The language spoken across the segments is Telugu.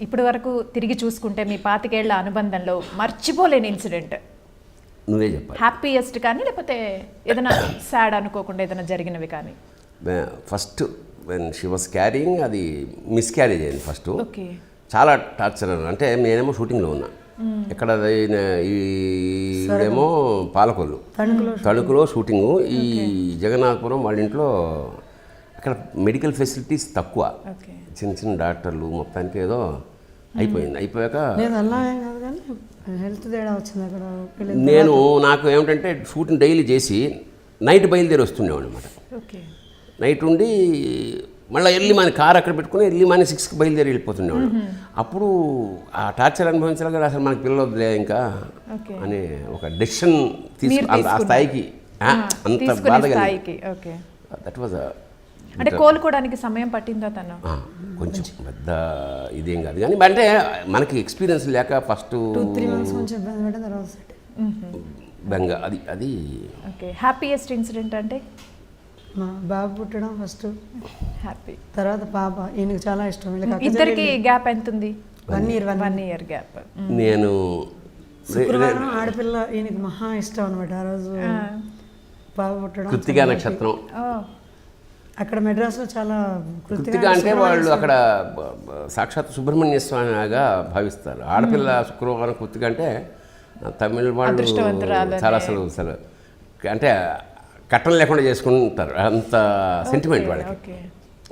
ఇప్పటి వరకు తిరిగి చూసుకుంటే మీ 25 ఏళ్ల అనుబంధంలో మర్చిపోలేని ఇన్సిడెంట్ నువ్వే చెప్పాలి. హ్యాపీయెస్ట్ కానీ లేకపోతే ఏదైనా సాడ్ అనుకోకుండా ఏదైనా జరిగినవి కానీ. First when she was carrying, అది మిస్క్యారేజ్ అయింది ఫస్ట్. ఓకే. చాలా టార్చర్. అంటే నేనేమో షూటింగ్లో ఉన్నా, ఎక్కడ ఈడేమో పాలకొల్లు, తణుకులో షూటింగు. ఈ జగన్నాథపురం వాళ్ళ ఇంట్లో అక్కడ మెడికల్ ఫెసిలిటీస్ తక్కువ, చిన్న చిన్న డాక్టర్లు, మొత్తానికి ఏదో అయిపోయాక నేను నాకు ఏమిటంటే షూటింగ్ డైలీ చేసి నైట్ బయలుదేరి వస్తుండేవాడు అనమాట. నైట్ ఉండి మళ్ళీ ఎర్లీ మార్నింగ్ కార్ అక్కడ పెట్టుకుని ఎర్లీ మార్నింగ్ 6కి బయలుదేరి వెళ్ళిపోతుండేవాడు. అప్పుడు ఆ టార్చర్ అనుభవించాలి కదా, అసలు మనకు పిల్లలు వద్దులే ఇంకా అని ఒక డెసిషన్ ఆ స్థాయికి అంత బాధ కలిగింది. దట్ వాజ్ అంటే కోలుకోవడానికి సమయం పట్టిందా తను? కొంచెం పెద్ద ఇదేం కాదు కానీ, అంటే మనకి ఎక్స్పీరియన్స్ లేక ఫస్ట్ బెంగ అది. ఓకే. హ్యాపీయెస్ట్ ఇన్సిడెంట్ అంటే మా బాబు పుట్టడం ఫస్ట్ హ్యాపీ, తర్వాత పాప. ఈయనకు చాలా ఇష్టం. ఇద్దరికి గ్యాప్ ఎంత ఉంది? 1 ఇయర్ గ్యాప్. నేను శుక్రవారం ఆడపిల్ల ఈయనకి మహా ఇష్టం అనమాట. ఆ రోజు పాప పుట్టడం, కృత్తికా నక్షత్రం. అక్కడ మెడ్రాస్లో చాలా కృత్తికా అంటే వాళ్ళు అక్కడ సాక్షాత్ సుబ్రహ్మణ్య స్వామిగా భావిస్తారు. ఆడపిల్ల శుక్రవారం కృత్తిక అంటే తమిళ వాళ్ళు చాలా అసలు అంటే కట్టం లేకుండా చేసుకుంటారు, అంత సెంటిమెంట్ వాళ్ళకి.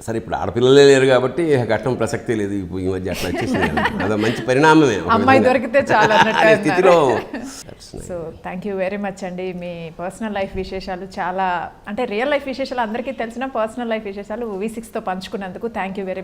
సరే ఇప్పుడు ఆడపిల్లలే లేరు కాబట్టి కట్టం ప్రసక్తే లేదు ఈ మధ్య, అట్లా వచ్చేసింది. అదో మంచి పరిణామమే అమ్మాయి దొరికితే చాలా స్థితిలో. So thank you very much అండి. మీ పర్సనల్ లైఫ్ విశేషాలు చాలా, అంటే రియల్ లైఫ్ విశేషాలు అందరికీ తెలిసిన పర్సనల్ లైఫ్ విశేషాలు V6తో పంచుకున్నందుకు థ్యాంక్ యూ వెరీ మచ్.